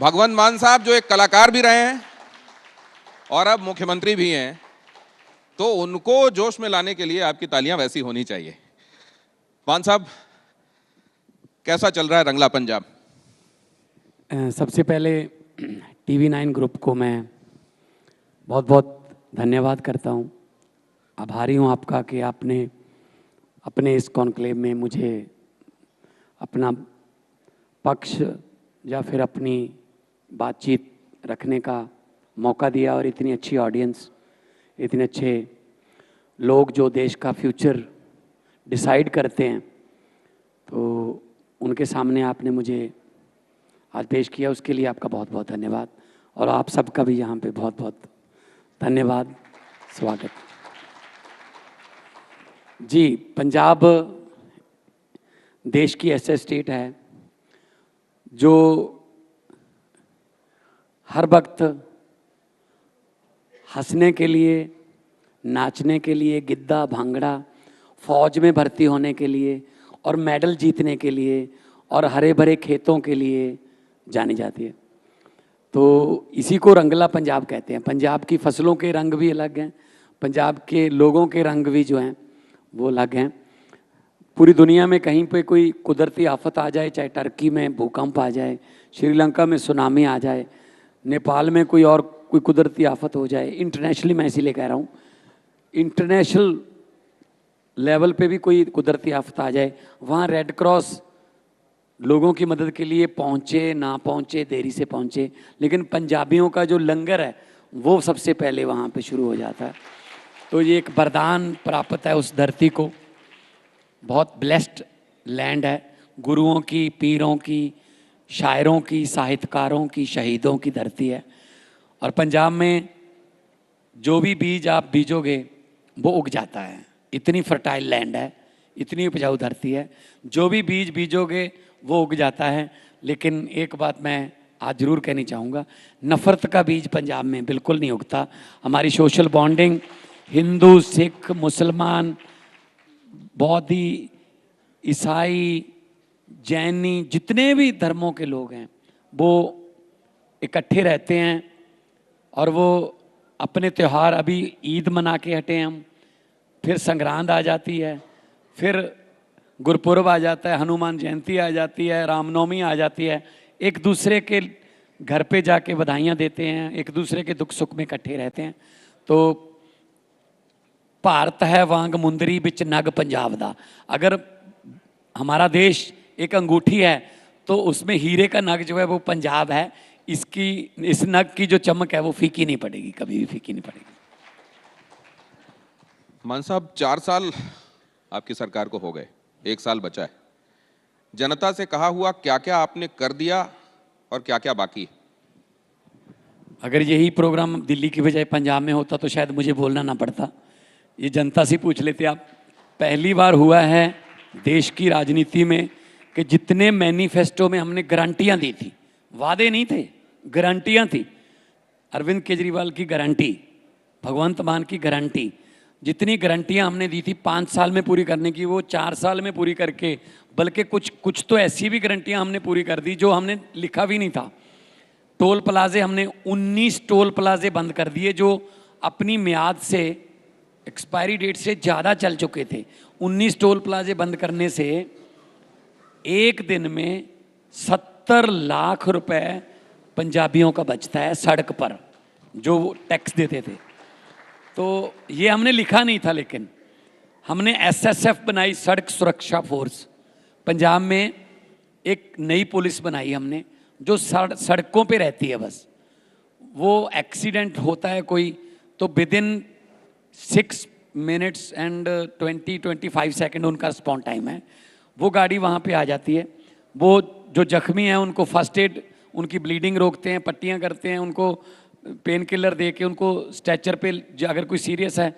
भगवंत मान साहब जो एक कलाकार भी रहे हैं और अब मुख्यमंत्री भी हैं, तो उनको जोश में लाने के लिए आपकी तालियां वैसी होनी चाहिए। मान साहब, कैसा चल रहा है रंगला पंजाब? सबसे पहले TV9 ग्रुप को मैं बहुत बहुत धन्यवाद करता हूँ। आभारी हूँ आपका कि आपने अपने इस कॉन्क्लेव में मुझे अपना पक्ष या फिर अपनी बातचीत रखने का मौका दिया और इतनी अच्छी ऑडियंस, इतने अच्छे लोग जो देश का फ्यूचर डिसाइड करते हैं, तो उनके सामने आपने मुझे आज पेश किया, उसके लिए आपका बहुत बहुत धन्यवाद। और आप सबका भी यहाँ पे बहुत बहुत धन्यवाद, स्वागत। जी, पंजाब देश की ऐसा स्टेट है जो हर वक्त हंसने के लिए, नाचने के लिए, गिद्दा भांगड़ा, फौज में भर्ती होने के लिए और मेडल जीतने के लिए और हरे भरे खेतों के लिए जानी जाती है। तो इसी को रंगला पंजाब कहते हैं। पंजाब की फसलों के रंग भी अलग हैं, पंजाब के लोगों के रंग भी जो हैं वो अलग हैं। पूरी दुनिया में कहीं पे कोई कुदरती आफत आ जाए, चाहे टर्की में भूकंप आ जाए, श्रीलंका में सुनामी आ जाए, नेपाल में कोई कुदरती आफत हो जाए, इंटरनेशनली मैं इसीलिए कह रहा हूँ, इंटरनेशनल लेवल पे भी कोई कुदरती आफत आ जाए, वहाँ रेड क्रॉस लोगों की मदद के लिए पहुँचे ना पहुँचे, देरी से पहुँचे, लेकिन पंजाबियों का जो लंगर है वो सबसे पहले वहाँ पे शुरू हो जाता है। तो ये एक वरदान प्राप्त है उस धरती को। बहुत ब्लेस्ड लैंड है, गुरुओं की, पीरों की, शायरों की, साहित्यकारों की, शहीदों की धरती है। और पंजाब में जो भी बीज आप बीजोगे वो उग जाता है। इतनी फर्टाइल लैंड है, इतनी उपजाऊ धरती है, जो भी बीज बीजोगे वो उग जाता है। लेकिन एक बात मैं आज ज़रूर कहनी चाहूँगा, नफ़रत का बीज पंजाब में बिल्कुल नहीं उगता। हमारी सोशल बॉन्डिंग हिंदू, सिख, मुसलमान, बौद्धी, ईसाई, जैनी, जितने भी धर्मों के लोग हैं वो इकट्ठे रहते हैं और वो अपने त्यौहार, अभी ईद मना के हटे हम, फिर संक्रांत आ जाती है, फिर गुरपुरब आ जाता है, हनुमान जयंती आ जाती है, रामनवमी आ जाती है, एक दूसरे के घर पे जाके बधाइयाँ देते हैं, एक दूसरे के दुख सुख में इकट्ठे रहते हैं। तो भारत है वांग मुंदरी बिच नग पंजाब दा। अगर हमारा देश एक अंगूठी है तो उसमें हीरे का नग जो है वो पंजाब है। इस नग की जो चमक है वो फीकी नहीं पड़ेगी, कभी भी फीकी नहीं पड़ेगी। मान साहब, 4 साल आपकी सरकार को हो गए, 1 साल बचा है। जनता से कहा हुआ क्या क्या आपने कर दिया और क्या क्या बाकी? अगर यही प्रोग्राम दिल्ली की बजाय पंजाब में होता तो शायद मुझे बोलना ना पड़ता, ये जनता से पूछ लेते आप। पहली बार हुआ है देश की राजनीति में कि जितने मैनिफेस्टो में हमने गारंटियां दी थी, वादे नहीं थे, गारंटियां थी। अरविंद केजरीवाल की गारंटी, भगवंत मान की गारंटी, जितनी गारंटियां हमने दी थी 5 साल में पूरी करने की, वो 4 साल में पूरी करके, बल्कि कुछ तो ऐसी भी गारंटियां हमने पूरी कर दी जो हमने लिखा भी नहीं था। टोल प्लाजे, हमने 19 टोल प्लाजे बंद कर दिए जो अपनी मियाद से, एक्सपायरी डेट से ज़्यादा चल चुके थे। 19 टोल प्लाजे बंद करने से एक दिन में 70 लाख रुपए पंजाबियों का बचता है सड़क पर, जो टैक्स देते थे। तो ये हमने लिखा नहीं था, लेकिन हमने SSF बनाई, सड़क सुरक्षा फोर्स। पंजाब में एक नई पुलिस बनाई हमने जो सड़कों पे रहती है। बस वो एक्सीडेंट होता है कोई तो विदिन 6 मिनट्स एंड 20-25 सेकेंड उनका रिस्पॉन्स टाइम है। वो गाड़ी वहाँ पे आ जाती है, वो जो जख्मी हैं उनको फर्स्ट एड, उनकी ब्लीडिंग रोकते हैं, पट्टियाँ करते हैं, उनको पेन किलर दे के उनको स्ट्रेचर पे, अगर कोई सीरियस है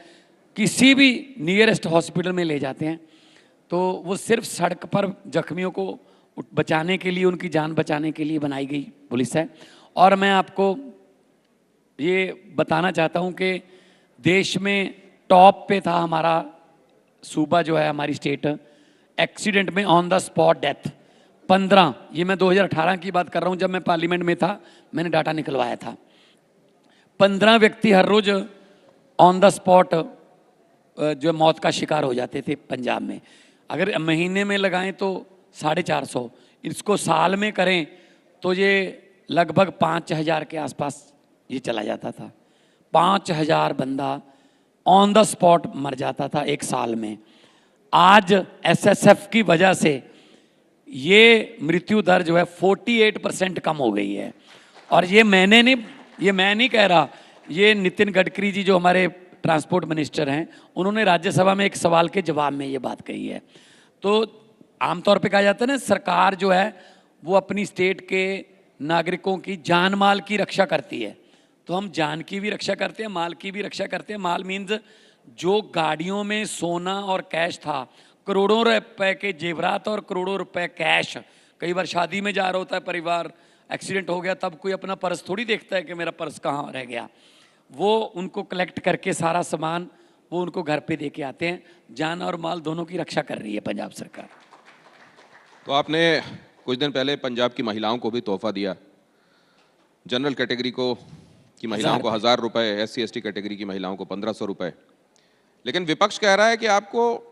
किसी भी नियरेस्ट हॉस्पिटल में ले जाते हैं। तो वो सिर्फ सड़क पर जख्मियों को बचाने के लिए, उनकी जान बचाने के लिए बनाई गई पुलिस है। और मैं आपको ये बताना चाहता हूँ कि देश में टॉप पे था हमारा सूबा जो है, हमारी स्टेट, एक्सीडेंट में ऑन द स्पॉट डेथ। 15, ये मैं 2018 की बात कर रहा हूँ, जब मैं पार्लियामेंट में था मैंने डाटा निकलवाया था। 15 व्यक्ति हर रोज ऑन द स्पॉट जो मौत का शिकार हो जाते थे पंजाब में। अगर महीने में लगाएं तो 450, इसको साल में करें तो ये लगभग 5000 के आसपास ये चला जाता था। 5000 बंदा ऑन द स्पॉट मर जाता था एक साल में। आज एसएसएफ की वजह से ये मृत्यु दर जो है 48% कम हो गई है। और ये मैं नहीं कह रहा, ये नितिन गडकरी जी जो हमारे ट्रांसपोर्ट मिनिस्टर हैं, उन्होंने राज्यसभा में एक सवाल के जवाब में ये बात कही है। तो आमतौर पे कहा जाता है ना, सरकार जो है वो अपनी स्टेट के नागरिकों की जान माल की रक्षा करती है। तो हम जान की भी रक्षा करते हैं, माल की भी रक्षा करते हैं। माल मीन्स जो गाड़ियों में सोना और कैश था, करोड़ों रुपए के जेवरात और करोड़ों रुपए कैश। कई बार शादी में जा रहा होता है परिवार, एक्सीडेंट हो गया, तब कोई अपना पर्स थोड़ी देखता है कि मेरा पर्स कहाँ रह गया। वो उनको कलेक्ट करके सारा सामान वो उनको घर पे दे के आते हैं। जान और माल दोनों की रक्षा कर रही है पंजाब सरकार। तो आपने कुछ दिन पहले पंजाब की महिलाओं को भी तोहफा दिया। जनरल कैटेगरी को की महिलाओं को 1000 रुपए, SC ST कैटेगरी की महिलाओं को 1500 रुपए। लेकिन विपक्ष कह रहा है कि आपको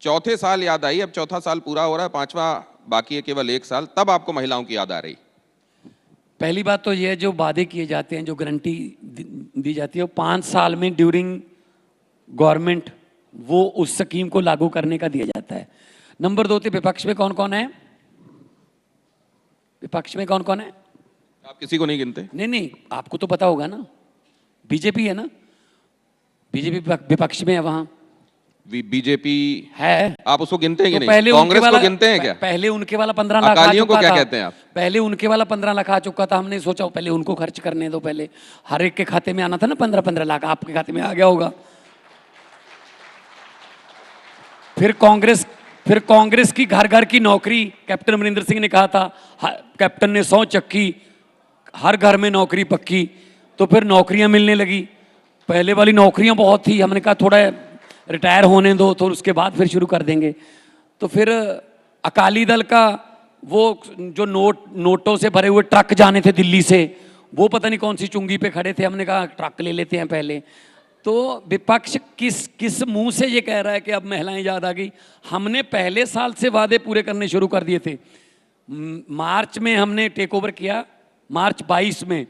चौथे साल याद आई, अब चौथा साल पूरा हो रहा है, पांचवा बाकी है, केवल 1 साल, तब आपको महिलाओं की याद आ रही। पहली बात तो ये, जो वादे किए जाते हैं, जो गारंटी दी जाती है, वो 5 साल में ड्यूरिंग गवर्नमेंट वो उस स्कीम को लागू करने का दिया जाता है। नंबर 2 पे विपक्ष में कौन कौन है? विपक्ष में कौन कौन है? आप किसी को नहीं गिनते? नहीं, आपको तो पता होगा ना, बीजेपी है ना, बीजेपी विपक्ष में है। वहां बीजेपी है, आप उसको गिनते हैं कि तो नहीं? कांग्रेस को गिनते हैं क्या? पहले उनके वाला 15 लाख आ अकालियों को चुका क्या था। कहते हैं आप? पहले उनके वाला 15 लाख आ चुका था। हमने सोचा पहले उनको खर्च करने दो, पहले हर एक के खाते में आना था ना 15-15 लाख। आपके खाते में आ गया होगा। फिर कांग्रेस की घर घर की नौकरी, कैप्टन अमरिंदर सिंह ने कहा था, कैप्टन ने 100 चक्की, हर घर में नौकरी पक्की। तो फिर नौकरियां मिलने लगी। पहले वाली नौकरियां बहुत थी, हमने कहा थोड़ा रिटायर होने दो, तो उसके बाद फिर शुरू कर देंगे। तो फिर अकाली दल का वो जो नोटों से भरे हुए ट्रक जाने थे दिल्ली से, वो पता नहीं कौन सी चुंगी पे खड़े थे, हमने कहा ट्रक ले लेते हैं पहले। तो विपक्ष किस मुंह से ये कह रहा है कि अब महिलाएं याद आ गई? हमने पहले साल से वादे पूरे करने शुरू कर दिए थे। मार्च में हमने टेक ओवर किया, मार्च 22 में।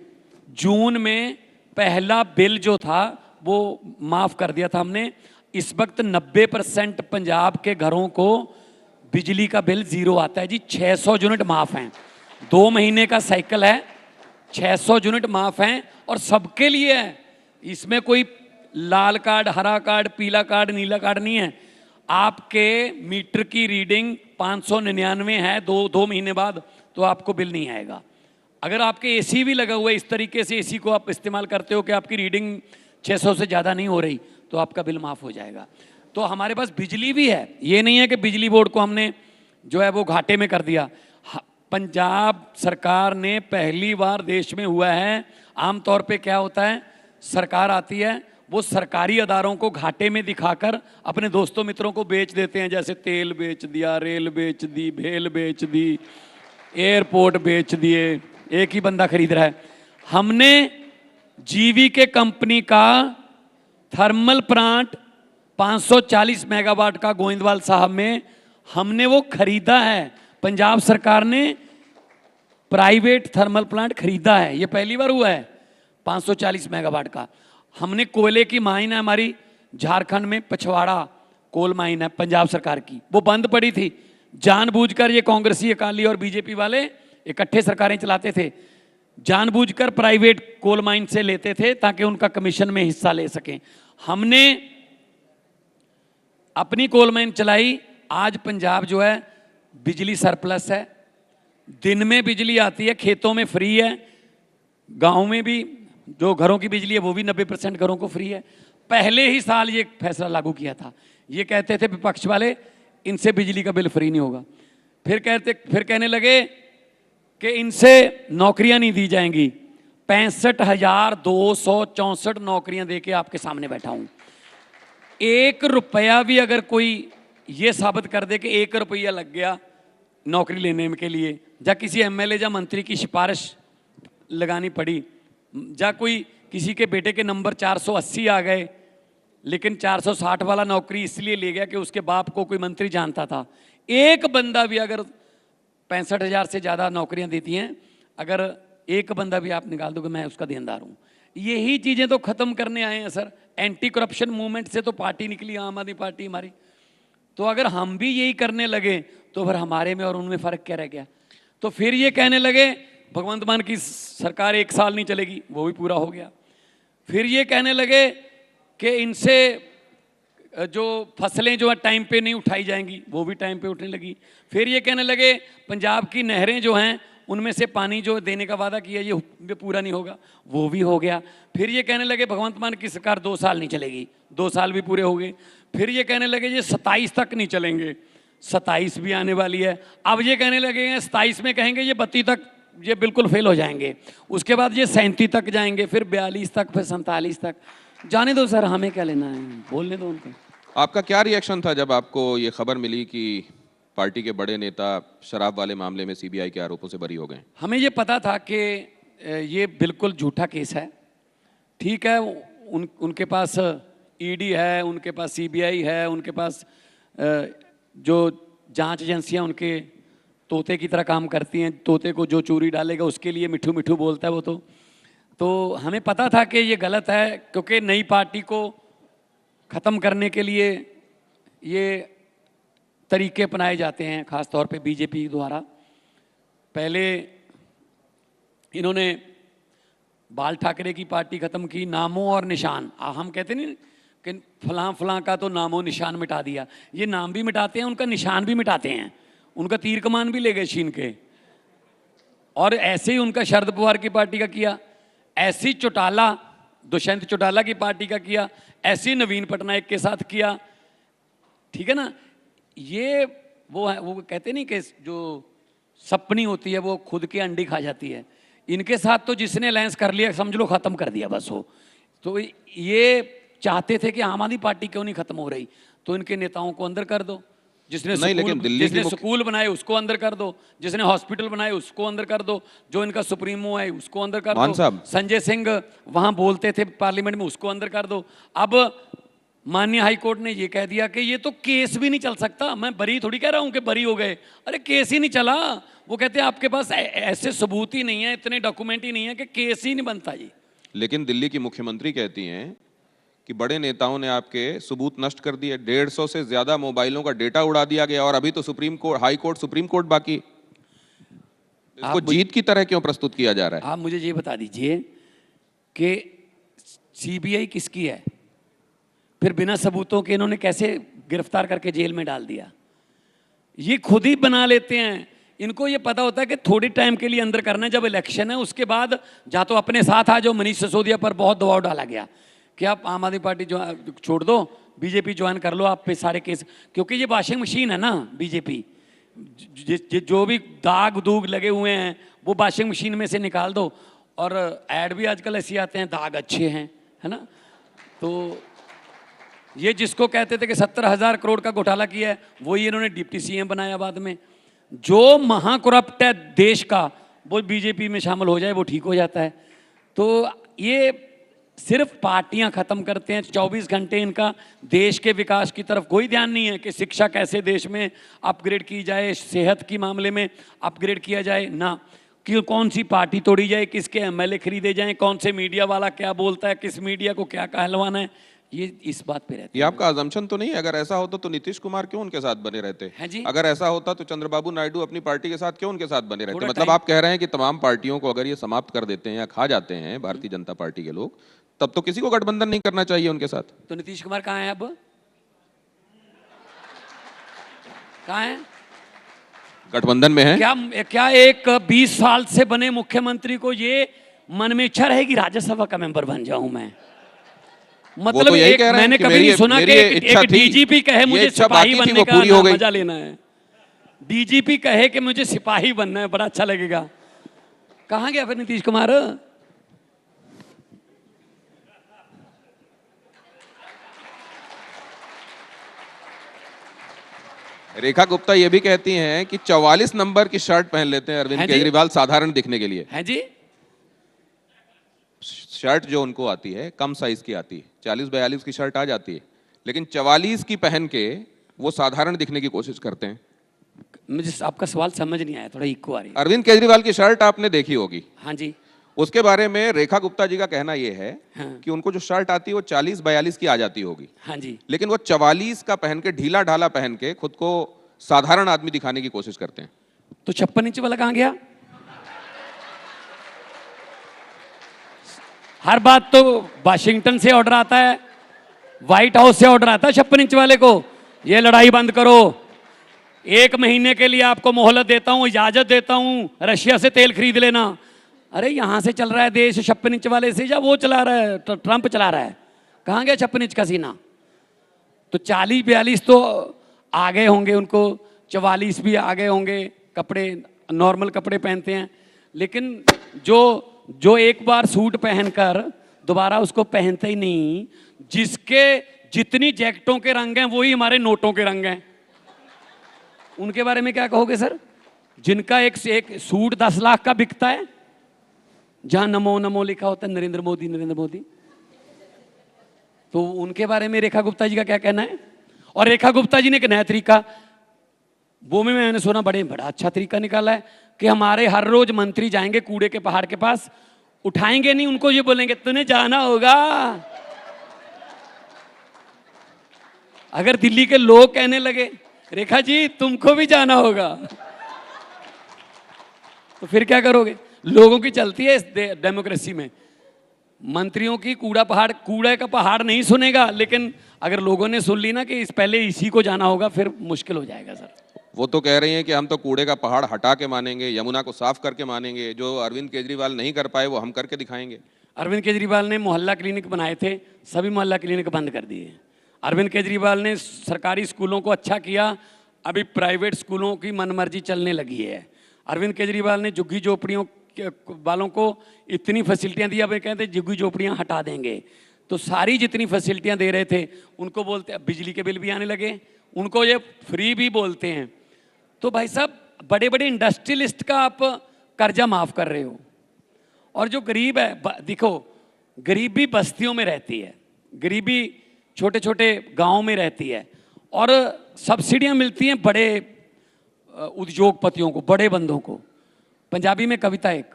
जून में पहला बिल जो था वो माफ कर दिया था हमने। इस वक्त 90% पंजाब के घरों को बिजली का बिल 0 आता है जी। 600 यूनिट माफ हैं, 2 महीने का साइकिल है, 600 यूनिट माफ हैं और सबके लिए है। इसमें कोई लाल कार्ड, हरा कार्ड, पीला कार्ड, नीला कार्ड नहीं है। आपके मीटर की रीडिंग 599 है 2 महीने बाद, तो आपको बिल नहीं आएगा। अगर आपके एसी भी लगा हुआ है, इस तरीके से एसी को आप इस्तेमाल करते हो कि आपकी रीडिंग 600 से ज़्यादा नहीं हो रही, तो आपका बिल माफ़ हो जाएगा। तो हमारे पास बिजली भी है, ये नहीं है कि बिजली बोर्ड को हमने जो है वो घाटे में कर दिया। पंजाब सरकार ने पहली बार देश में हुआ है, आमतौर पे क्या होता है, सरकार आती है, वो सरकारी अदारों को घाटे में दिखाकर अपने दोस्तों मित्रों को बेच देते हैं। जैसे तेल बेच दिया, रेल बेच दी, भेल बेच दी, एयरपोर्ट बेच दिए, एक ही बंदा खरीद रहा है। हमने जीवीके कंपनी का थर्मल प्लांट 540 मेगावाट का गोविंदवाल साहब में हमने वो खरीदा है। पंजाब सरकार ने प्राइवेट थर्मल प्लांट खरीदा है, ये पहली बार हुआ है 540 मेगावाट का। हमने कोयले की माइन है हमारी झारखंड में, पछवाड़ा कोल माइन है पंजाब सरकार की, वो बंद पड़ी थी। जानबूझकर ये कांग्रेसी, अकाली और बीजेपी वाले इकट्ठे सरकारें चलाते थे, जानबूझकर प्राइवेट कोल माइन से लेते थे ताकि उनका कमीशन में हिस्सा ले सकें। हमने अपनी कोल माइन चलाई। आज पंजाब जो है बिजली सरप्लस है, दिन में बिजली आती है, खेतों में फ्री है, गांव में भी जो घरों की बिजली है वो भी 90% घरों को फ्री है। पहले ही साल ये फैसला लागू किया था। ये कहते थे विपक्ष वाले इनसे बिजली का बिल फ्री नहीं होगा, फिर कहने लगे कि इनसे नौकरियां नहीं दी जाएंगी। 65,264 नौकरियां देके आपके सामने बैठा हूं। 1 रुपया भी अगर कोई ये साबित कर दे कि 1 रुपया लग गया नौकरी लेने के लिए, या किसी एमएलए या मंत्री की सिफारिश लगानी पड़ी, या कोई किसी के बेटे के नंबर 480 आ गए लेकिन 460 वाला नौकरी इसलिए ले गया कि उसके बाप को कोई मंत्री जानता था। एक बंदा भी अगर 65,000 से ज़्यादा नौकरियां देती हैं, अगर एक बंदा भी आप निकाल दो कि मैं उसका देनदार हूँ, यही चीज़ें तो ख़त्म करने आए हैं सर। एंटी करप्शन मूवमेंट से तो पार्टी निकली, आम आदमी पार्टी हमारी। तो अगर हम भी यही करने लगे तो फिर हमारे में और उनमें फ़र्क क्या रह गया? तो फिर ये कहने लगे भगवंत मान की सरकार 1 साल नहीं चलेगी, वो भी पूरा हो गया। फिर ये कहने लगे कि इनसे जो फसलें जो है टाइम पे नहीं उठाई जाएंगी, वो भी टाइम पे उठने लगी। फिर ये कहने लगे पंजाब की नहरें जो हैं उनमें से पानी जो देने का वादा किया ये पूरा नहीं होगा, वो भी हो गया। फिर ये कहने लगे भगवंत मान की सरकार 2 साल नहीं चलेगी, 2 साल भी पूरे हो गए। फिर ये कहने लगे ये 27 तक नहीं चलेंगे, 27 भी आने वाली है। अब ये कहने लगे 27 में कहेंगे ये 32 तक ये बिल्कुल फेल हो जाएंगे, उसके बाद ये 37 तक जाएंगे, फिर 42 तक, फिर 47 तक। जाने दो सर, हमें क्या लेना है, बोलने दो उनको। आपका क्या रिएक्शन था जब आपको ये खबर मिली कि पार्टी के बड़े नेता शराब वाले मामले में सीबीआई के आरोपों से बरी हो गए? हमें ये पता था कि ये बिल्कुल झूठा केस है। ठीक है, उनके पास ईडी है, उनके पास सीबीआई है, उनके पास जो जांच एजेंसियां उनके तोते की तरह काम करती हैं। तोते को जो चूरी डालेगा उसके लिए मिठू मिठू बोलता है वो। तो हमें पता था कि ये गलत है, क्योंकि नई पार्टी को ख़त्म करने के लिए ये तरीके अपनाए जाते हैं, ख़ास तौर पे बीजेपी द्वारा। पहले इन्होंने बाल ठाकरे की पार्टी ख़त्म की, नामों और निशान। हम कहते नहीं कि फलां फलां का तो नामों निशान मिटा दिया, ये नाम भी मिटाते हैं, उनका निशान भी मिटाते हैं, उनका तीर कमान भी ले गए छीन के। और ऐसे ही उनका शरद पवार की पार्टी का किया, ऐसी चौटाला दुष्यंत चौटाला की पार्टी का किया, ऐसी नवीन पटनायक के साथ किया। ठीक है ना, ये वो है, वो कहते नहीं कि जो सपनी होती है वो खुद की अंडी खा जाती है। इनके साथ तो जिसने अलायंस कर लिया समझ लो खत्म कर दिया बस वो। तो ये चाहते थे कि आम आदमी पार्टी क्यों नहीं खत्म हो रही, तो इनके नेताओं को अंदर कर दो। जिसने स्कूल बनाए उसको अंदर कर दो, जिसने हॉस्पिटल बनाए उसको अंदर कर दो, जो इनका सुप्रीमो है उसको अंदर कर दो। संजय सिंह वहां बोलते थे पार्लियामेंट में, उसको अंदर कर दो। अब माननीय हाई कोर्ट ने ये कह दिया कि ये तो केस भी नहीं चल सकता। मैं बरी थोड़ी कह रहा हूं कि बरी हो गए, अरे केस ही नहीं चला। वो कहते हैं आपके पास ऐसे सबूत ही नहीं है, इतने डॉक्यूमेंट ही नहीं है कि केस ही नहीं बनता जी। लेकिन दिल्ली की मुख्यमंत्री कहती हैं कि बड़े नेताओं ने आपके सबूत नष्ट कर दिए, 150 से ज्यादा मोबाइलों का डेटा उड़ा दिया गया, और अभी तो supreme court, high court, supreme court बाकी। इसको जीत की तरह क्यों प्रस्तुत किया जा रहा है? आप मुझे ये बता दीजिए कि सीबीआई किसकी है, फिर बिना सबूतों के इन्होंने कैसे गिरफ्तार करके जेल में डाल दिया? ये खुद ही बना लेते हैं। इनको ये पता होता है कि थोड़ी टाइम के लिए अंदर करना है, जब इलेक्शन है उसके बाद जा तो अपने साथ आ जाओ। मनीष सिसोदिया पर बहुत दबाव डाला गया कि आप आम आदमी पार्टी जो छोड़ दो, बीजेपी ज्वाइन कर लो, आप पे सारे केस। क्योंकि ये वॉशिंग मशीन है ना बीजेपी, जो भी दाग दूग लगे हुए हैं वो वॉशिंग मशीन में से निकाल दो। और ऐड भी आजकल ऐसे आते हैं, दाग अच्छे हैं, है ना। तो ये जिसको कहते थे कि 70,000 करोड़ का घोटाला किया है, वही इन्होंने डिप्टी सीएम बनाया बाद में। जो महाकरप्ट है देश का वो बीजेपी में शामिल हो जाए वो ठीक हो जाता है। तो ये सिर्फ पार्टियां खत्म करते हैं, 24 घंटे इनका देश के विकास की तरफ कोई ध्यान नहीं है कि शिक्षा कैसे देश में अपग्रेड की जाए, सेहत की मामले में अपग्रेड किया जाए ना, कि कौन सी पार्टी तोड़ी जाए, किसके एमएलए खरीदे जाएं, कौन से मीडिया वाला क्या बोलता है, किस मीडिया को क्या कहलवाना है, ये इस बात पे रहता है। ये आपका अजम्पशन तो नहीं है? अगर ऐसा होता तो नीतीश कुमार क्यों उनके साथ बने रहते हैं जी? अगर ऐसा होता तो चंद्रबाबू नायडू अपनी पार्टी के साथ क्यों उनके साथ बने रहते? मतलब आप कह रहे हैं कि तमाम पार्टियों को अगर ये समाप्त कर देते हैं या खा जाते हैं भारतीय जनता पार्टी के लोग, तब तो किसी को गठबंधन नहीं करना चाहिए उनके साथ। तो नीतीश कुमार कहाँ है? अब कहाँ है? गठबंधन में है क्या एक 20 साल से बने मुख्यमंत्री को ये मन में इच्छा रहेगी राज्यसभा का मेंबर बन जाऊं मैं? मतलब तो एक मैंने कभी नहीं सुना कि एक डीजीपी कहे मुझे सिपाही बनने का मजा लेना है। डीजीपी कहे कि मुझे सिपाही बनना है, बड़ा अच्छा लगेगा। कहां गया फिर नीतीश कुमार? रेखा गुप्ता ये भी कहती हैं कि 44 नंबर की शर्ट पहन लेते हैं अरविंद हैं जी? केजरीवाल साधारण दिखने के लिए। हैं जी? शर्ट जो उनको आती है कम साइज की आती है, 40-42 की शर्ट आ जाती है, लेकिन 44 की पहन के वो साधारण दिखने की कोशिश करते हैं। मुझे आपका सवाल समझ नहीं आया, थोड़ा इको आ रही है। अरविंद केजरीवाल की शर्ट आपने देखी होगी, हाँ जी। उसके बारे में रेखा गुप्ता जी का कहना यह है हाँ। कि उनको जो शर्ट आती है वो 40-42 की आ जाती होगी, हाँ जी। लेकिन वो 44 का पहन के ढीला ढाला पहन के खुद को साधारण आदमी दिखाने की कोशिश करते हैं। तो 56 इंच वाला कहाँ गया? हर बात तो वाशिंगटन से ऑर्डर आता है, व्हाइट हाउस से ऑर्डर आता है 56 इंच वाले को, ये लड़ाई बंद करो, 1 महीने के लिए आपको मोहलत देता हूं, इजाजत देता हूं, रशिया से तेल खरीद लेना। अरे यहां से चल रहा है देश 56 इंच वाले से, या वो चला रहा है, ट्रंप चला रहा है? कहां गया 56 इंच का सीना? तो 40-42 तो आ गए होंगे उनको, 44 भी आ गए होंगे, कपड़े नॉर्मल कपड़े पहनते हैं। लेकिन जो एक बार सूट पहनकर दोबारा उसको पहनते ही नहीं, जिसके जितनी जैकेटों के रंग हैं वही हमारे नोटों के रंग हैं, उनके बारे में क्या कहोगे सर? जिनका एक से एक सूट 10 लाख का बिकता है, जहां नमो नमो लिखा होता है, नरेंद्र मोदी नरेंद्र मोदी, तो उनके बारे में रेखा गुप्ता जी का क्या कहना है? और रेखा गुप्ता जी ने एक नया तरीका, वो में मैंने सुना बड़ा अच्छा तरीका निकाला है कि हमारे हर रोज मंत्री जाएंगे कूड़े के पहाड़ के पास, उठाएंगे नहीं उनको, ये बोलेंगे तूने जाना होगा। अगर दिल्ली के लोग कहने लगे रेखा जी तुमको भी जाना होगा, तो फिर क्या करोगे? लोगों की चलती है इस डेमोक्रेसी में, मंत्रियों की कूड़े का पहाड़ नहीं सुनेगा, लेकिन अगर लोगों ने सुन ली ना कि पहले इसी को जाना होगा, फिर मुश्किल हो जाएगा सर। वो तो कह रही हैं कि हम तो कूड़े का पहाड़ हटा के मानेंगे, यमुना को साफ करके मानेंगे, जो अरविंद केजरीवाल नहीं कर पाए वो हम करके दिखाएंगे। अरविंद केजरीवाल ने मोहल्ला क्लिनिक बनाए थे, सभी मोहल्ला क्लिनिक बंद कर दिए। अरविंद केजरीवाल ने सरकारी स्कूलों को अच्छा किया, अभी प्राइवेट स्कूलों की मनमर्जी चलने लगी है। अरविंद केजरीवाल ने झुग्गी झोपड़ियों वालों को इतनी फैसिलिटियां दी, अब कहते हैं झुग्गी झोपड़ियां हटा देंगे। तो सारी जितनी फैसिलिटियां दे रहे थे उनको बोलते, बिजली के बिल भी आने लगे, उनको ये फ्री भी बोलते हैं। तो भाई साहब बड़े बड़े इंडस्ट्रियलिस्ट का आप कर्जा माफ कर रहे हो, और जो गरीब है, देखो गरीबी बस्तियों में रहती है, गरीबी छोटे छोटे गांव में रहती है, और सब्सिडियां मिलती हैं बड़े उद्योगपतियों को, बड़े बंदों को। पंजाबी में कविता एक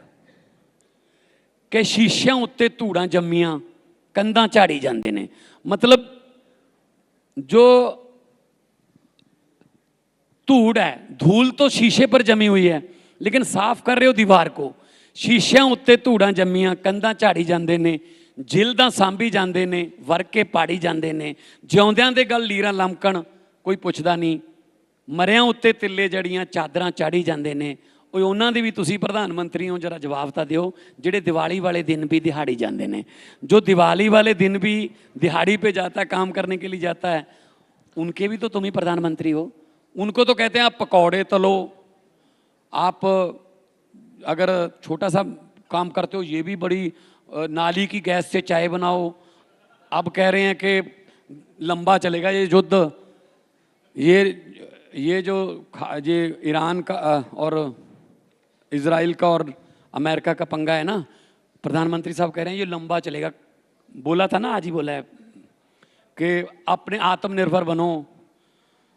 कि शीशियां उत्ते धूड़ां जम्मियां कंधां झाड़ी जांदे ने, मतलब जो धूड़ है, धूल तो शीशे पर जमी हुई है, लेकिन साफ कर रहे हो दीवार को। शीशियां उत्ते धूड़ां जम्मियां कंधां झाड़ी जांदे ने, जिल्दां सांभी जांदे ने, वर्ग के पाड़ी जांदे ने, जिउंदियां दे गल लीरां लमकण कोई पुछदा नहीं, मरियां उत्ते तिल्ले जड़ियां चादरां चाड़ी जांदे ने। ਉਹਨਾਂ ਦੀ ਵੀ ਤੁਸੀਂ ਪ੍ਰਧਾਨ ਮੰਤਰੀ ਹੋ, जरा जवाब ਤਾਂ ਦਿਓ, ਜਿਹੜੇ दिवाली वाले दिन भी दिहाड़ी जाते हैं, जो दिवाली वाले दिन भी दिहाड़ी पे जाता है, काम करने के लिए जाता है, उनके भी तो तुम ही प्रधानमंत्री हो। उनको तो कहते हैं आप पकौड़े तलो, आप अगर छोटा सा काम करते हो ये भी बड़ी नाली की गैस से चाय बनाओ। अब कह रहे हैं कि लंबा चलेगा ये युद्ध, ये जो ये ईरान का और इजराइल का और अमेरिका का पंगा है ना, प्रधानमंत्री साहब कह रहे हैं ये लंबा चलेगा। बोला था ना, आज ही बोला है कि अपने आत्मनिर्भर बनो।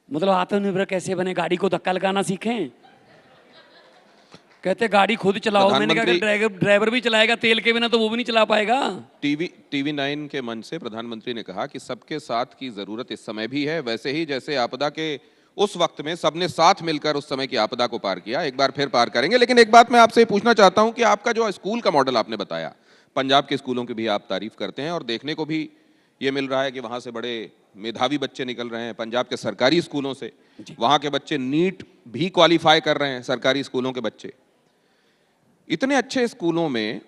मतलब आत्मनिर्भर कैसे बने? गाड़ी को धक्का लगाना सीखें। कहते गाड़ी खुद चलाओ। मैंने कहा ड्राइवर भी चलाएगा तेल के बिना तो वो भी नहीं चला पाएगा। टीवी 9 के मंच से प्रधानमंत्री ने कहा कि सबके साथ की जरूरत इस समय भी है, वैसे ही जैसे आपदा के उस वक्त में सबने साथ मिलकर उस समय की आपदा को पार किया, एक बार फिर पार करेंगे। लेकिन एक बात मैं आपसे पूछना चाहता हूं कि आपका जो स्कूल का मॉडल आपने बताया, पंजाब के स्कूलों की भी आप तारीफ करते हैं, और देखने को भी ये मिल रहा है कि वहां से बड़े मेधावी बच्चे निकल रहे हैं पंजाब के सरकारी स्कूलों से। वहां के बच्चे नीट भी क्वालिफाई कर रहे हैं, सरकारी स्कूलों के बच्चे। इतने अच्छे स्कूलों में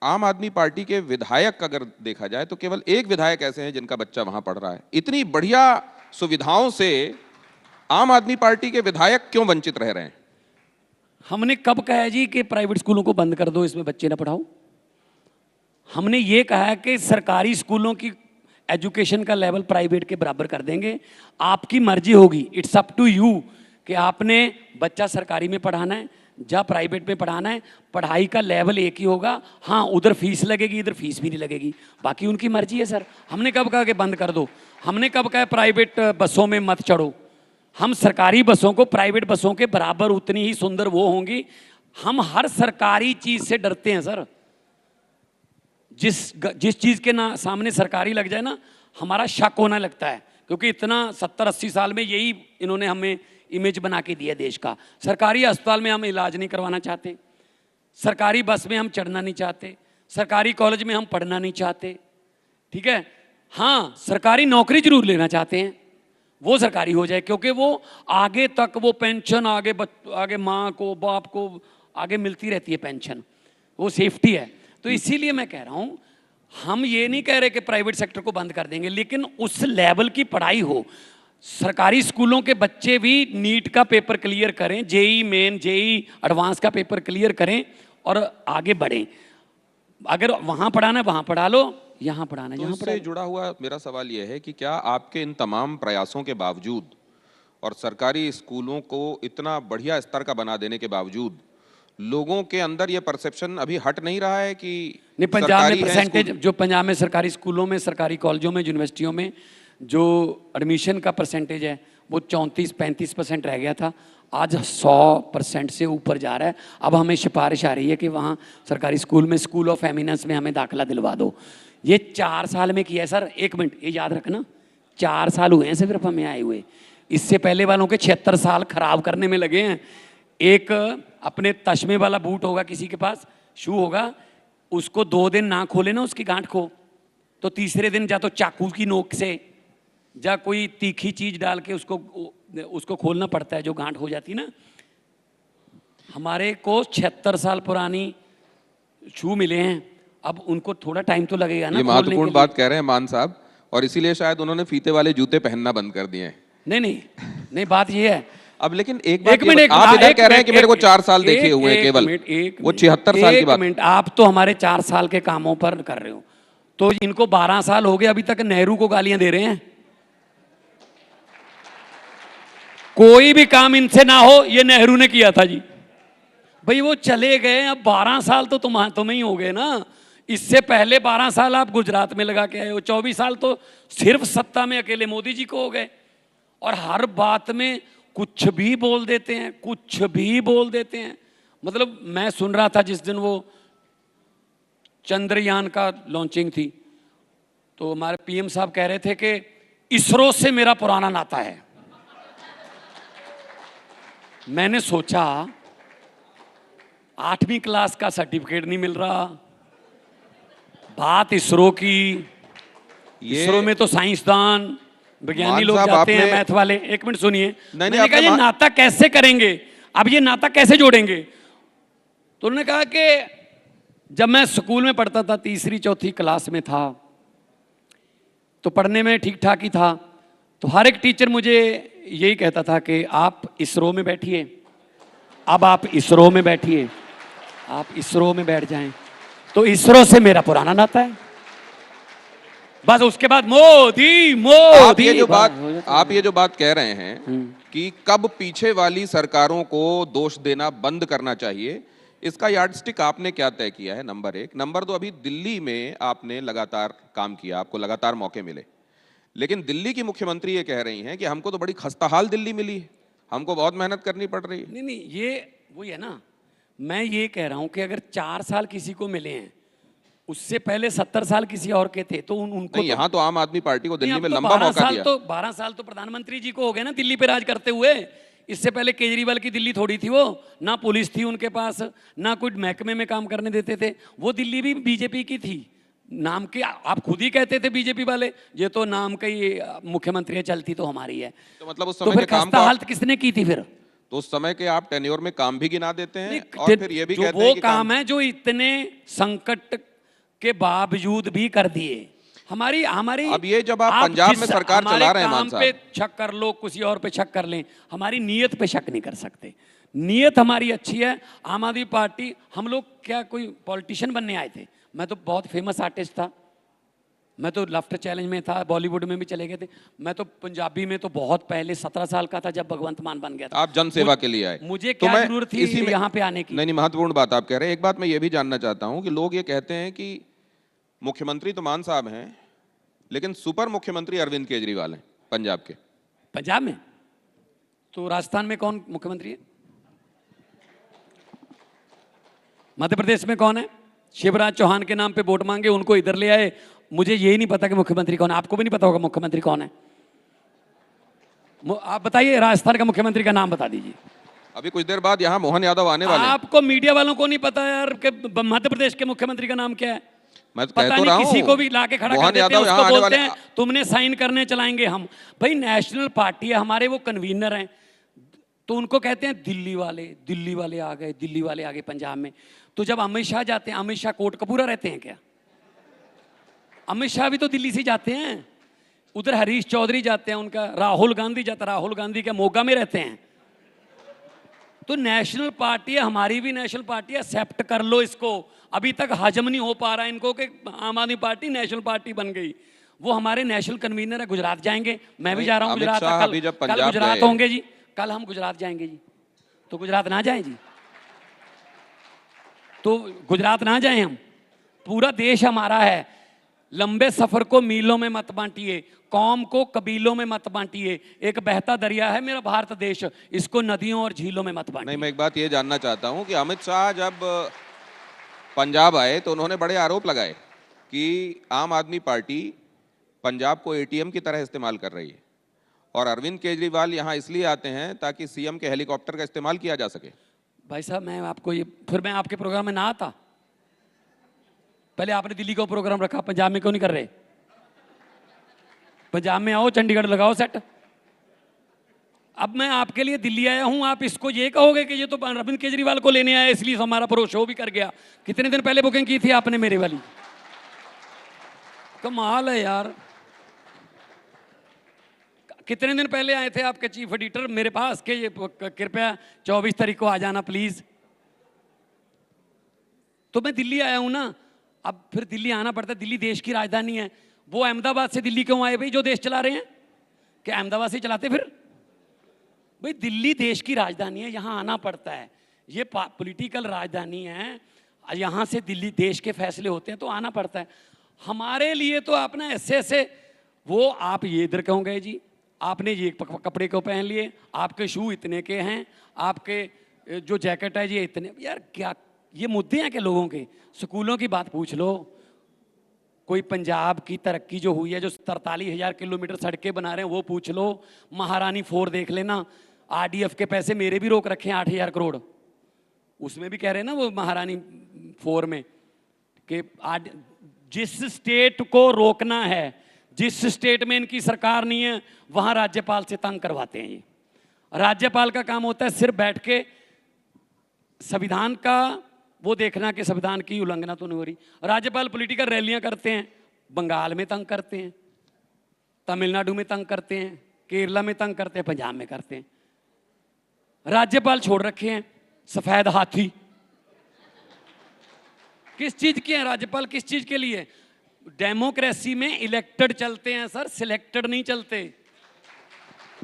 आम आदमी पार्टी के विधायक अगर देखा जाए तो केवल एक विधायक ऐसे हैं जिनका बच्चा वहां पढ़ रहा है। इतनी बढ़िया सुविधाओं से आम आदमी पार्टी के विधायक क्यों वंचित रह रहे हैं? हमने कब कहा है जी कि प्राइवेट स्कूलों को बंद कर दो, इसमें बच्चे ना पढ़ाओ? हमने ये कहा है कि सरकारी स्कूलों की एजुकेशन का लेवल प्राइवेट के बराबर कर देंगे। आपकी मर्जी होगी, इट्स अप टू यू कि आपने बच्चा सरकारी में पढ़ाना है या प्राइवेट में पढ़ाना है। पढ़ाई का लेवल एक ही होगा। हाँ, उधर फीस लगेगी, इधर फीस भी नहीं लगेगी, बाकी उनकी मर्जी है सर। हमने कब कहा कि बंद कर दो? हमने कब कहा प्राइवेट बसों में मत चढ़ो? हम सरकारी बसों को प्राइवेट बसों के बराबर उतनी ही सुंदर वो होंगी। हम हर सरकारी चीज से डरते हैं सर। जिस चीज के ना सामने सरकारी लग जाए ना, हमारा शक होने लगता है, क्योंकि इतना 70-80 साल में यही इन्होंने हमें इमेज बना के दिया देश का। सरकारी अस्पताल में हम इलाज नहीं करवाना चाहते, सरकारी बस में हम चढ़ना नहीं चाहते, सरकारी कॉलेज में हम पढ़ना नहीं चाहते, ठीक है। हाँ, सरकारी नौकरी जरूर लेना चाहते हैं, वो सरकारी हो जाए, क्योंकि वो आगे तक वो पेंशन आगे माँ को बाप को आगे मिलती रहती है पेंशन, वो सेफ्टी है। तो इसीलिए मैं कह रहा हूं, हम ये नहीं कह रहे कि प्राइवेट सेक्टर को बंद कर देंगे, लेकिन उस लेवल की पढ़ाई हो। सरकारी स्कूलों के बच्चे भी नीट का पेपर क्लियर करें, जेई मेन, जेई एडवांस का पेपर क्लियर करें और आगे बढ़ें। अगर वहां पढ़ाना है वहां पढ़ा लो, यहाँ पढ़ाना है यहाँ पढ़ा लो। जुड़ा हुआ मेरा सवाल यह है कि क्या आपके इन तमाम प्रयासों के बावजूद और सरकारी स्कूलों को इतना बढ़िया स्तर का बना देने के बावजूद लोगों के अंदर ये परसेप्शन अभी हट नहीं रहा है कि नहीं, पंजाब में परसेंटेज, जो पंजाब में सरकारी स्कूलों में, सरकारी कॉलेजों में, यूनिवर्सिटियों में जो एडमिशन का परसेंटेज है वो 34-35% रह गया था, आज 100% से ऊपर जा रहा है। अब हमें सिफारिश आ रही है कि वहाँ सरकारी स्कूल में, स्कूल ऑफ एमिनेंस में हमें दाखिला दिलवा दो। ये 4 साल में किया है सर। 1 मिनट, ये याद रखना, 4 साल हुए हैं सिर्फ हमें आए हुए। इससे पहले वालों के 76 साल खराब करने में लगे हैं। एक अपने तश्मे वाला बूट होगा किसी के पास, शू होगा, उसको 2 दिन ना खोले ना उसकी गांठ को, तो तीसरे दिन या तो चाकू की नोक से या कोई तीखी चीज डाल के उसको खोलना पड़ता है, जो गांठ हो जाती ना। हमारे को 76 साल पुरानी शू मिले हैं, अब उनको थोड़ा टाइम तो लगेगा ना। ये महत्वपूर्ण बात कह रहे हैं मान साहब, और इसीलिए शायद उन्होंने फीते वाले जूते पहनना बंद कर दिए हैं। नहीं, बात ये है। अब लेकिन एक मिनट, आप इधर कह रहे हैं कि मेरे को 4 साल देखे हुए हैं केवल, वो 76 साल की बात। मिनट, आप तो हमारे 4 साल के कामों पर कर रहे हो, तो इनको 12 साल हो गए, अभी तक नेहरू को गालियां दे रहे हैं। कोई भी काम इनसे ना हो, ये नेहरू ने किया था जी। भाई वो चले गए, अब 12 साल तो तुम्हें ही हो गए ना। इससे पहले 12 साल आप गुजरात में लगा के आए हो, 24 साल तो सिर्फ सत्ता में अकेले मोदी जी को हो गए। और हर बात में कुछ भी बोल देते हैं, कुछ भी बोल देते हैं। मतलब मैं सुन रहा था जिस दिन वो चंद्रयान का लॉन्चिंग थी, तो हमारे पीएम साहब कह रहे थे कि इसरो से मेरा पुराना नाता है। मैंने सोचा 8वीं क्लास का सर्टिफिकेट नहीं मिल रहा, बात इसरो की। इसरो में तो साइंसदान विज्ञानी लोग जाते हैं, मैथ वाले। 1 मिनट सुनिए, मैंने कहा ये नाता कैसे करेंगे, अब ये नाता कैसे जोड़ेंगे? तो उन्होंने कहा कि जब मैं स्कूल में पढ़ता था, 3री-4थी क्लास में था, तो पढ़ने में ठीक ठाक ही था, तो हर एक टीचर मुझे यही कहता था कि आप इसरो में बैठिए, अब आप इसरो में बैठिए, आप इसरो में बैठ जाएं। तो इसरो से मेरा पुराना नाता है। बस उसके बाद मोदी आप ये जो बात कह रहे हैं कि कब पीछे वाली सरकारों को दोष देना बंद करना चाहिए, इसका यार्डस्टिक आपने क्या तय किया है? नंबर 1। नंबर 2, अभी दिल्ली में आपने लगातार काम किया, आपको लगातार मौके मिले, लेकिन दिल्ली की मुख्यमंत्री ये कह रही हैं कि हमको तो बड़ी खस्ताहाल दिल्ली मिली है, हमको बहुत मेहनत करनी पड़ रही है। नहीं, ये वही है ना, मैं ये कह रहा हूं कि अगर 4 साल किसी को मिले हैं, उससे पहले 70 साल किसी और के थे, तो उनको नहीं, यहाँ तो आम आदमी पार्टी को दिल्ली में लंबा मौका दिया। 12 साल तो प्रधानमंत्री जी को हो गए ना दिल्ली पे राज करते हुए। इससे पहले केजरीवाल की दिल्ली थोड़ी थी वो, ना पुलिस थी उनके पास, ना कोई महकमे में काम करने देते थे। वो दिल्ली भी बीजेपी की थी, नाम के आप खुद ही कहते थे बीजेपी वाले, ये तो नाम का ही मुख्यमंत्री चलती तो हमारी है। तो मतलब उस समय तो फिर खस्ता हालत किसने की थी फिर? तो उस समय के आप टेन्योर में काम भी गिना देते हैं और फिर ये भी कहते हैं कि वो काम है जो इतने संकट के बावजूद भी कर दिए। हमारी अब ये जब आप पंजाब में सरकार चला रहे हैं, काम पे शक कर लो, किसी और पे शक कर लें, हमारी नीयत पे शक नहीं कर सकते। नीयत हमारी अच्छी है। आम आदमी पार्टी, हम लोग क्या कोई पॉलिटिशियन बनने आए थे? मैं तो बहुत फेमस आर्टिस्ट था, मैं तो लाफ्टर चैलेंज में था, बॉलीवुड में भी चले गए थे। मैं तो पंजाबी में तो बहुत पहले 17 साल का था जब भगवंत मान बन गया था। आप जन सेवा के लिए आए। मुझे तो क्या मैं जरूरत इसी थी में यहाँ पे आने की? नहीं, महत्वपूर्ण बात आप कह रहे हैं। एक बात मैं ये भी जानना चाहता हूं कि लोग ये कहते हैं कि मुख्यमंत्री तो मान साहब हैं, लेकिन सुपर मुख्यमंत्री अरविंद केजरीवाल हैं पंजाब के। पंजाब में तो राजस्थान में कौन मुख्यमंत्री है? मध्य प्रदेश में कौन है? शिवराज चौहान के नाम पे वोट मांगे, उनको इधर ले आए। मुझे यही नहीं पता कि मुख्यमंत्री कौन है। आपको भी नहीं पता होगा मुख्यमंत्री कौन है? आप बताइए, राजस्थान का मुख्यमंत्री का नाम बता दीजिए। अभी कुछ देर बाद यहाँ मोहन यादव आने वाले हैं। आपको मीडिया वालों को नहीं पता यार कि मध्य प्रदेश के मुख्यमंत्री का नाम क्या है? मैं तो पता कह तो नहीं, रहा किसी हूं, को भी लाके खड़ा कर मोहन देते हैं, यादव यहाँ उसको आने बोलते वाले। हैं तुमने साइन करने चलाएंगे हम। भाई नेशनल पार्टी है हमारे, वो कन्वीनर हैं, तो उनको कहते हैं दिल्ली वाले। दिल्ली वाले आ गए, दिल्ली वाले आ गए पंजाब में। तो जब अमित शाह जाते हैं, अमित शाह कोटकपूरा रहते हैं क्या? अमित शाह भी तो दिल्ली से जाते हैं। उधर हरीश चौधरी जाते हैं, उनका राहुल गांधी जाता, राहुल गांधी के मोगा में रहते हैं। तो नेशनल पार्टी है हमारी, भी नेशनल पार्टी है, एक्सेप्ट कर लो इसको। अभी तक हजम नहीं हो पा रहा है इनको कि आम आदमी पार्टी नेशनल पार्टी बन गई। वो हमारे नेशनल कन्वीनर है, गुजरात जाएंगे। मैं भी जा रहा हूँ अमित गुजरात। शाह कल अभी जब कल पंजाब गुजरात गए। होंगे जी, कल हम गुजरात जाएंगे जी। तो गुजरात ना जाएं जी? तो गुजरात ना जाएं हम? पूरा देश हमारा है। लंबे सफर को मीलों में मत बांटिए, कौम को कबीलों में मत बांटिए। एक बहता दरिया है मेरा भारत देश, इसको नदियों और झीलों में मत बांटिए। नहीं, मैं एक बात ये जानना चाहता हूं कि अमित शाह जब पंजाब आए तो उन्होंने बड़े आरोप लगाए कि आम आदमी पार्टी पंजाब को एटीएम की तरह इस्तेमाल कर रही है, और अरविंद केजरीवाल यहाँ इसलिए आते हैं ताकि सीएम के हेलीकॉप्टर का इस्तेमाल किया जा सके। भाई साहब, मैं आपको ये, फिर मैं आपके प्रोग्राम में ना आता। पहले आपने दिल्ली का प्रोग्राम रखा, पंजाब में क्यों नहीं कर रहे? पंजाब में आओ, चंडीगढ़ लगाओ सेट। अब मैं आपके लिए दिल्ली आया हूं, आप इसको ये कहोगे कि ये तो अरविंद केजरीवाल को लेने आया इसलिए हमारा प्रो शो भी कर गया। कितने दिन पहले बुकिंग की थी आपने मेरे वाली? कमाल है यार। कितने दिन पहले आए थे आपके चीफ एडिटर मेरे पास कि ये कृपया 24 तारीख को आ जाना प्लीज। तो मैं दिल्ली आया हूं ना, अब फिर दिल्ली आना पड़ता है। दिल्ली देश की राजधानी है। वो अहमदाबाद से दिल्ली क्यों आए भाई, जो देश चला रहे हैं? क्या अहमदाबाद से चलाते फिर? भाई दिल्ली देश की राजधानी है, यहां आना पड़ता है। ये पॉलिटिकल राजधानी है, यहां से दिल्ली देश के फैसले होते हैं तो आना पड़ता है। हमारे लिए तो आप ना ऐसे ऐसे, वो आप ये इधर क्यों गए जी, आपने ये कपड़े क्यों पहन लिए, आपके शू इतने के हैं, आपके जो जैकेट है ये इतने। यार क्या ये मुद्दे हैं कि लोगों के? स्कूलों की बात पूछ लो। कोई पंजाब की तरक्की जो हुई है, जो 43,000 किलोमीटर सड़कें बना रहे हैं, वो पूछ लो। महारानी 4 देख लेना। आरडीएफ के पैसे मेरे भी रोक रखे हैं 8,000 करोड़। उसमें भी कह रहे हैं ना वो महारानी 4 में कि जिस स्टेट को रोकना है, जिस स्टेट में इनकी सरकार नहीं है, वहां राज्यपाल से तंग करवाते हैं। ये राज्यपाल का काम होता है सिर्फ बैठ के संविधान का वो देखना कि संविधान की उल्लंघना तो नहीं हो रही। राज्यपाल पॉलिटिकल रैलियां करते हैं, बंगाल में तंग करते हैं, तमिलनाडु में तंग करते हैं, केरला में तंग करते हैं, पंजाब में करते हैं। राज्यपाल छोड़ रखे हैं सफेद हाथी। किस चीज के हैं राज्यपाल, किस चीज के लिए? डेमोक्रेसी में इलेक्टेड चलते हैं सर, सिलेक्टेड नहीं चलते।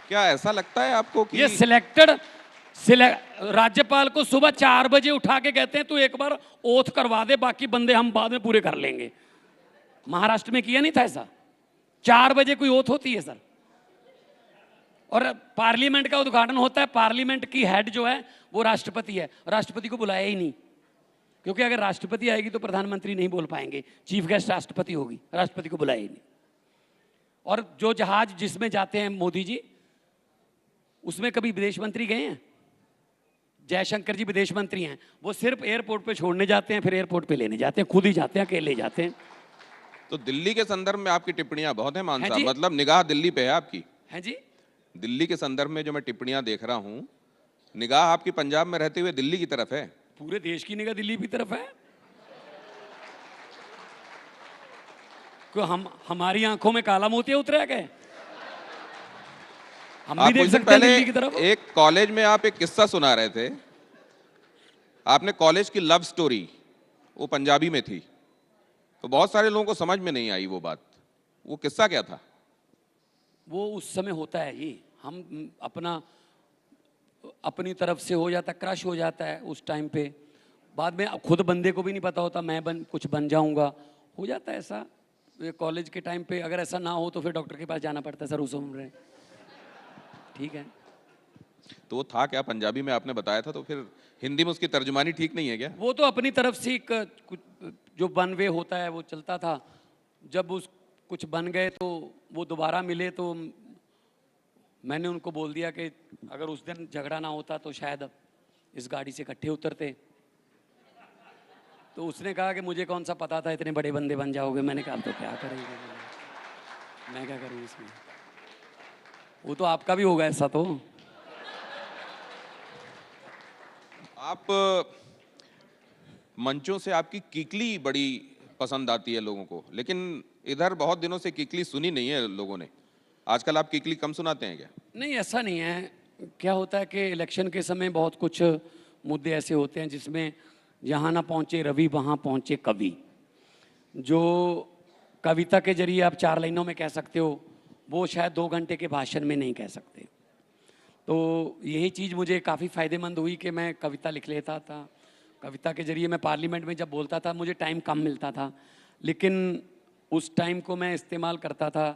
क्या ऐसा लगता है आपको कि ये सिलेक्टेड राज्यपाल को सुबह 4 बजे उठा के कहते हैं तू एक बार ओथ करवा दे, बाकी बंदे हम बाद में पूरे कर लेंगे। महाराष्ट्र में किया नहीं था ऐसा? 4 बजे कोई ओथ होती है सर? और पार्लियामेंट का उद्घाटन होता है, पार्लियामेंट की हेड जो है वो राष्ट्रपति है। राष्ट्रपति को बुलाया ही नहीं, क्योंकि अगर राष्ट्रपति आएगी तो प्रधानमंत्री नहीं बोल पाएंगे, चीफ गेस्ट राष्ट्रपति होगी, राष्ट्रपति को बुलाया ही नहीं। और जो जहाज जिसमें जाते हैं मोदी जी, उसमें कभी विदेश मंत्री गए हैं? जयशंकर जी विदेश मंत्री हैं, वो सिर्फ एयरपोर्ट पे छोड़ने जाते हैं, फिर एयरपोर्ट पे लेने जाते हैं, खुद ही जाते हैं, अकेले जाते हैं। तो दिल्ली के संदर्भ में आपकी टिप्पणियां बहुत हैं मान हैं साहब, जी? मतलब निगाह दिल्ली पे है आपकी। हैं जी? दिल्ली के संदर्भ में जो मैं टिप्पणियां देख रहा हूं, निगाह आपकी पंजाब में रहते हुए दिल्ली की तरफ है। पूरे देश की निगाह दिल्ली की तरफ है। हमारी आंखों में काला मोतिया उतरा गए, हम भी आप देख कुछ दिन सकते हैं पहले दिल्ली की तरफ। एक कॉलेज में आप एक किस्सा सुना रहे थे, आपने कॉलेज की लव स्टोरी वो पंजाबी में थी, तो बहुत सारे लोगों को समझ में नहीं आई वो बात। वो किस्सा क्या था? वो उस समय होता है जी, हम अपनी तरफ से हो जाता, क्रश हो जाता है उस टाइम पे। बाद में खुद बंदे को भी नहीं पता होता मैं कुछ बन जाऊंगा, हो जाता है ऐसा। कॉलेज के टाइम पे अगर ऐसा ना हो तो फिर डॉक्टर के पास जाना पड़ता है, सर उस उम्र में। ठीक है। तो वो था क्या? पंजाबी में आपने बताया था, तो फिर हिंदी में उसकी तर्जुमानी ठीक नहीं है क्या? वो तो अपनी तरफ से कुछ जो वन वे होता है वो चलता था। जब उस कुछ बन गए तो वो दोबारा मिले तो मैंने उनको बोल दिया कि अगर उस दिन झगड़ा ना होता तो शायद इस गाड़ी से इकट्ठे उतरते। तो उसने कहा कि मुझे कौन सा पता था इतने बड़े बंदे बन जाओगे। मैंने कहा अब तो क्या करेंगे, मैं क्या करूँ इसमें। वो तो आपका भी होगा ऐसा तो। आप मंचों से आपकी किकली बड़ी पसंद आती है लोगों को, लेकिन इधर बहुत दिनों से किकली सुनी नहीं है लोगों ने। आजकल आप किकली कम सुनाते हैं क्या? नहीं, ऐसा नहीं है। क्या होता है कि इलेक्शन के समय बहुत कुछ मुद्दे ऐसे होते हैं जिसमें यहाँ ना पहुँचे रवि वहाँ पहुँचे कवि। जो कविता के जरिए आप 4 लाइनों में कह सकते हो वो शायद 2 घंटे के भाषण में नहीं कह सकते। तो यही चीज़ मुझे काफ़ी फ़ायदेमंद हुई कि मैं कविता लिख लेता था। कविता के जरिए मैं पार्लियामेंट में जब बोलता था मुझे टाइम कम मिलता था, लेकिन उस टाइम को मैं इस्तेमाल करता था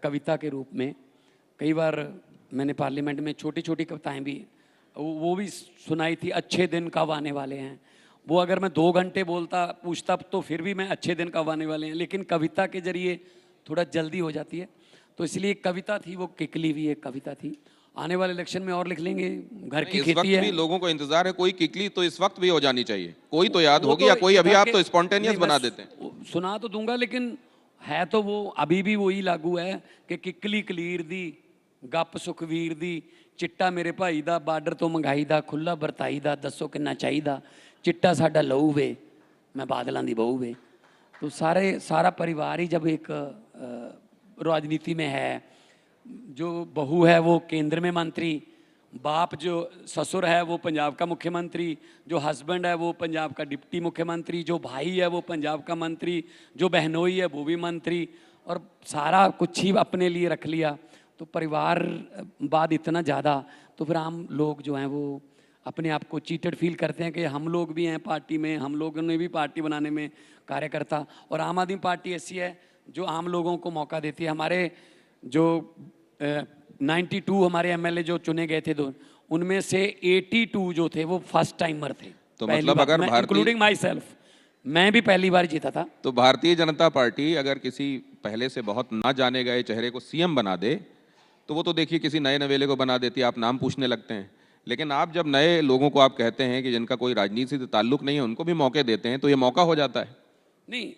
कविता के रूप में। कई बार मैंने पार्लियामेंट में छोटी छोटी कविताएं भी वो भी सुनाई थी। अच्छे दिन कब आने वाले हैं, वो अगर मैं 2 घंटे पूछता तो फिर भी मैं अच्छे दिन कब आने वाले हैं, लेकिन कविता के जरिए थोड़ा जल्दी हो जाती है। तो इसलिए एक कविता थी, वो किकली भी एक कविता थी। आने वाले इलेक्शन में और लिख लेंगे। घर की इस खेती वक्त है। भी लोगों को इंतजार है, कोई किकली तो इस वक्त भी हो जानी चाहिए। कोई तो याद वो होगी, तो या कोई ये अभी था आप कि- तो स्पॉन्टेनियस नहीं, मैं बना देते हैं। सुना तो दूंगा, लेकिन है तो वो अभी भी वही लागू है कि किकली कलीर दी गप सुखवीर दी, चिट्टा मेरे भाई दा बार्डर तो मंगाई दा, खुला बरताई दा दसो किन्ना चाहिदा, चिट्टा साडा लहू वे मैं बादलों दी बहू वे। तो सारा परिवार ही जब एक राजनीति में है, जो बहू है वो केंद्र में मंत्री, बाप जो ससुर है वो पंजाब का मुख्यमंत्री, जो हस्बैंड है वो पंजाब का डिप्टी मुख्यमंत्री, जो भाई है वो पंजाब का मंत्री, जो बहनोई है वो भी मंत्री, और सारा कुछ ही अपने लिए रख लिया। तो परिवार बाद इतना ज़्यादा, तो फिर आम लोग जो हैं वो अपने आप को चीटेड फील करते हैं कि हम लोग भी हैं पार्टी में, हम लोगों ने भी पार्टी बनाने में कार्यकर्ता। और आम आदमी पार्टी ऐसी है जो आम लोगों को मौका देती है। हमारे जो 92 हमारे एमएलए जो चुने गए थे, उनमें से 82 जो थे वो फर्स्ट टाइमर थे। तो मतलब अगर इंक्लूडिंग माई सेल्फ, मैं भी पहली बार जीता था। तो भारतीय जनता पार्टी अगर किसी पहले से बहुत ना जाने गए चेहरे को सीएम बना दे, तो वो तो देखिए किसी नए नवेले को बना देती है, आप नाम पूछने लगते हैं। लेकिन आप जब नए लोगों को आप कहते हैं कि जिनका कोई राजनीति से ताल्लुक नहीं है, उनको भी मौके देते हैं, तो ये मौका हो जाता है। नहीं,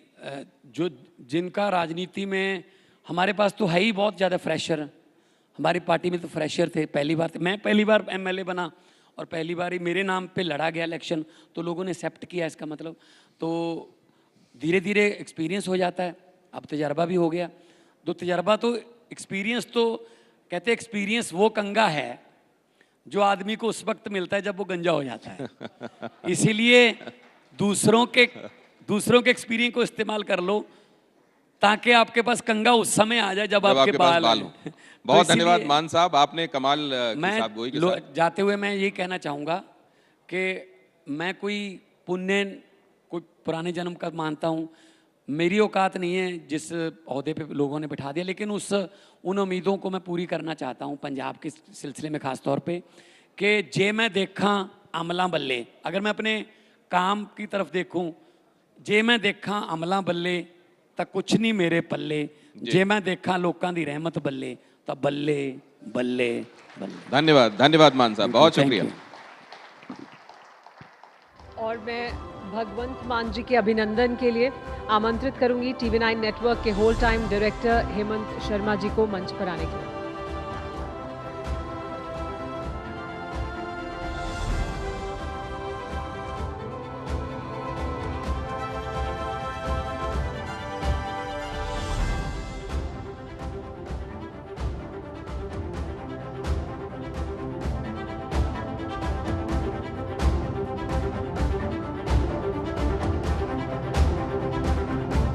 जो जिनका राजनीति में, हमारे पास तो है ही बहुत ज़्यादा फ्रेशर। हमारी पार्टी में तो फ्रेशर थे। मैं पहली बार एमएलए बना और पहली बार ही मेरे नाम पे लड़ा गया इलेक्शन, तो लोगों ने एक्सेप्ट किया इसका मतलब। तो धीरे धीरे एक्सपीरियंस हो जाता है, अब तजर्बा भी हो गया। तो तजर्बा तो एक्सपीरियंस तो कहते हैं एक्सपीरियंस वो कंगा है जो आदमी को उस वक्त मिलता है जब वो गंजा हो जाता है। इसीलिए दूसरों के एक्सपीरियंस को इस्तेमाल कर लो ताकि आपके पास कंगा उस समय आ जाए जब आपके पास बाल हो। तो बहुत धन्यवाद मान साहब, आपने कमाल मैं साहब के साथ। जाते हुए मैं ये कहना चाहूँगा कि मैं कोई पुराने जन्म का मानता हूँ। मेरी औकात नहीं है जिस ओहदे पे लोगों ने बिठा दिया, लेकिन उन उम्मीदों को मैं पूरी करना चाहता हूँ पंजाब के सिलसिले में ख़ास तौर पे कि जे मैं देखा अमला बल्ले। अगर मैं अपने काम की तरफ देखूँ, जे मैं देखा अमला बल्ले तो कुछ नहीं मेरे पल्ले, जे मैं देखा लोगों की रहमत बल्ले तो बल्ले बल्ले बल्ले। धन्यवाद मान साहब, बहुत शुक्रिया। और मैं भगवंत मान जी के अभिनंदन के लिए आमंत्रित करूंगी टीवी 9 नेटवर्क के whole time director Hemant Sharma ji को मंच पर आने के लिए।